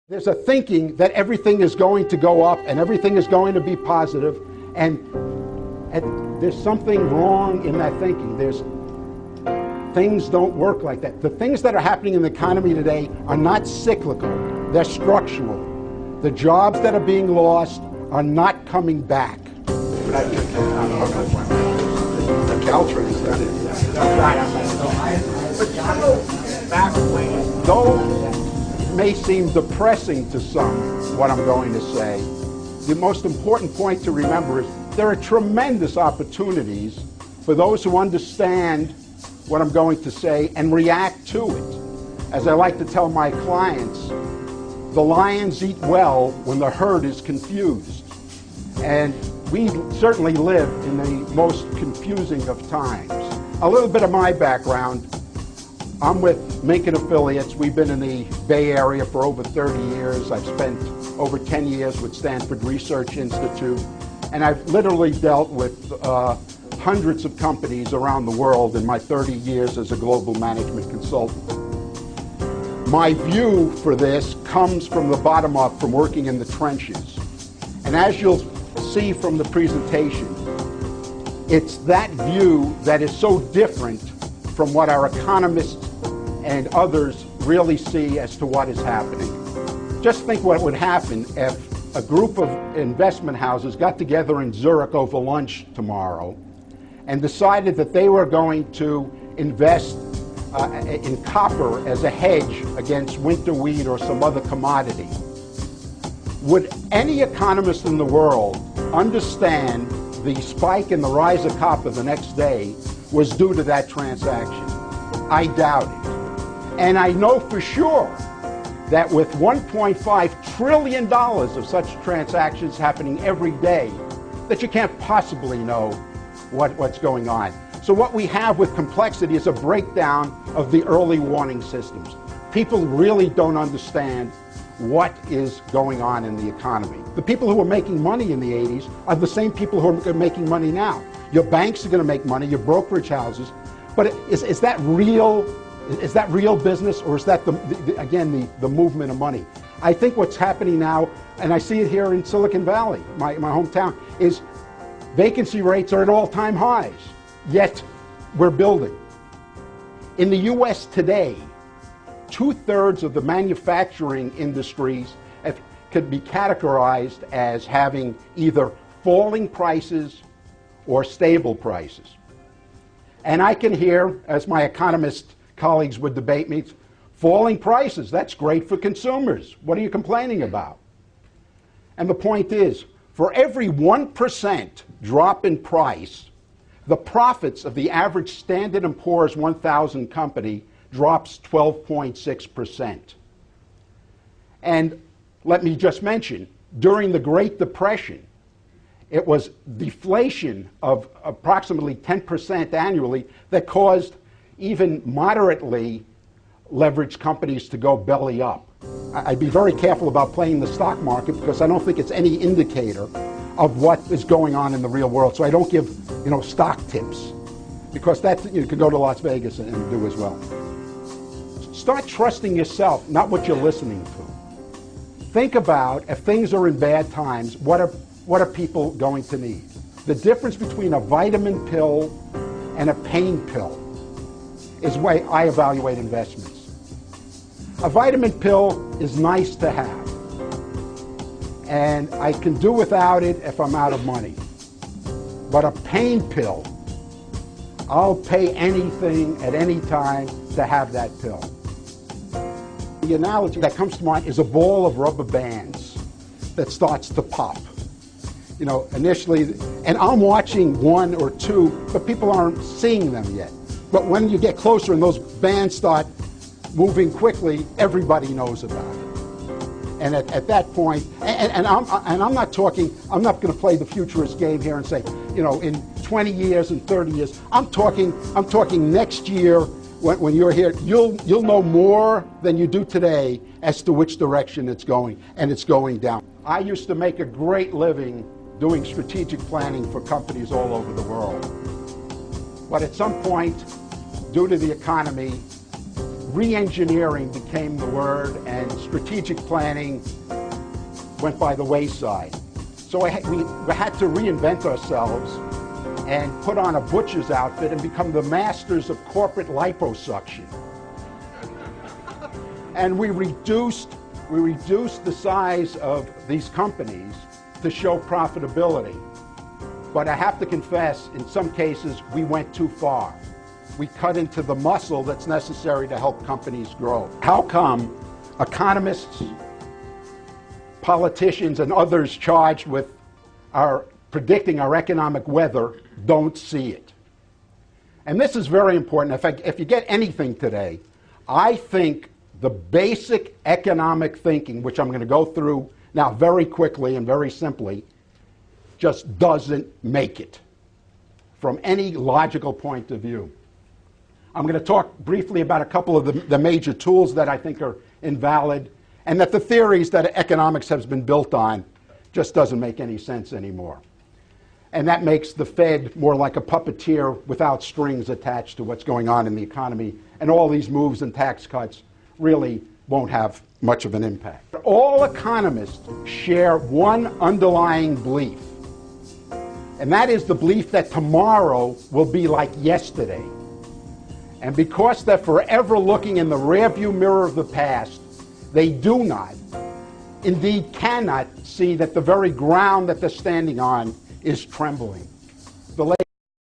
There's a thinking that everything is going to go up and everything is going to be positive, and there's something wrong in that thinking. Things don't work like that. The things that are happening in the economy today are not cyclical, they're structural. The jobs that are being lost are not coming back. Though may seem depressing to some, what I'm going to say, the most important point to remember is there are tremendous opportunities for those who understand what I'm going to say and react to it. As I like to tell my clients, the lions eat well when the herd is confused. And we certainly live in the most confusing of times. A little bit of my background. I'm with Mink & Affiliates. We've been in the Bay Area for over 30 years. I've spent over 10 years with Stanford Research Institute, and I've literally dealt with hundreds of companies around the world in my 30 years as a global management consultant. My view for this comes from the bottom up, from working in the trenches. And as you'll see from the presentation, it's that view that is so different from what our economists and others really see as to what is happening. Just think what would happen if a group of investment houses got together in Zurich over lunch tomorrow and decided that they were going to invest in copper as a hedge against winter wheat or some other commodity. Would any economist in the world understand the spike in the rise of copper the next day was due to that transaction? I doubt it. And I know for sure that with $1.5 trillion of such transactions happening every day, that you can't possibly know what's going on. So what we have with complexity is a breakdown of the early warning systems. People really don't understand what is going on in the economy. The people who were making money in the 80s are the same people who are making money now. Your banks are going to make money, your brokerage houses, but is that real? Is that real business, or is that the movement of money? I think what's happening now, and I see it here in Silicon Valley, my hometown, is vacancy rates are at all-time highs, yet we're building. In the U.S. today, 2/3 of the manufacturing industries could be categorized as having either falling prices or stable prices. And I can hear, as my economist colleagues would debate me, falling prices, that's great for consumers. What are you complaining about? And the point is, for every 1% drop in price, the profits of the average Standard & Poor's 1000 company drops 12.6%. And let me just mention, during the Great Depression, it was deflation of approximately 10% annually that caused even moderately leveraged companies to go belly up. I'd be very careful about playing the stock market because I don't think it's any indicator of what is going on in the real world. So I don't give, stock tips, because that you can go to Las Vegas and do as well. Start trusting yourself, not what you're listening to. Think about, if things are in bad times, what are people going to need? The difference between a vitamin pill and a pain pill is the way I evaluate investments. A vitamin pill is nice to have, and I can do without it if I'm out of money. But a pain pill, I'll pay anything at any time to have that pill. The analogy that comes to mind is a ball of rubber bands that starts to pop. Initially, and I'm watching one or two, but people aren't seeing them yet. But when you get closer and those bands start moving quickly, everybody knows about it. And at that point, and I'm not going to play the futurist game here and say, in 20 years and 30 years. I'm talking next year when you're here. You'll know more than you do today as to which direction it's going, and it's going down. I used to make a great living doing strategic planning for companies all over the world. But at some point, due to the economy, re-engineering became the word, and strategic planning went by the wayside. So we had to reinvent ourselves and put on a butcher's outfit and become the masters of corporate liposuction. And we reduced the size of these companies to show profitability. But I have to confess, in some cases, we went too far. We cut into the muscle that's necessary to help companies grow. How come economists, politicians, and others charged with predicting our economic weather don't see it? And this is very important. If you get anything today, I think the basic economic thinking, which I'm going to go through now very quickly and very simply, just doesn't make it from any logical point of view. I'm going to talk briefly about a couple of the major tools that I think are invalid, and that the theories that economics has been built on just doesn't make any sense anymore. And that makes the Fed more like a puppeteer without strings attached to what's going on in the economy, and all these moves and tax cuts really won't have much of an impact. All economists share one underlying belief, and that is the belief that tomorrow will be like yesterday. And because they're forever looking in the rearview mirror of the past, they do not, indeed cannot, see that the very ground that they're standing on is trembling. The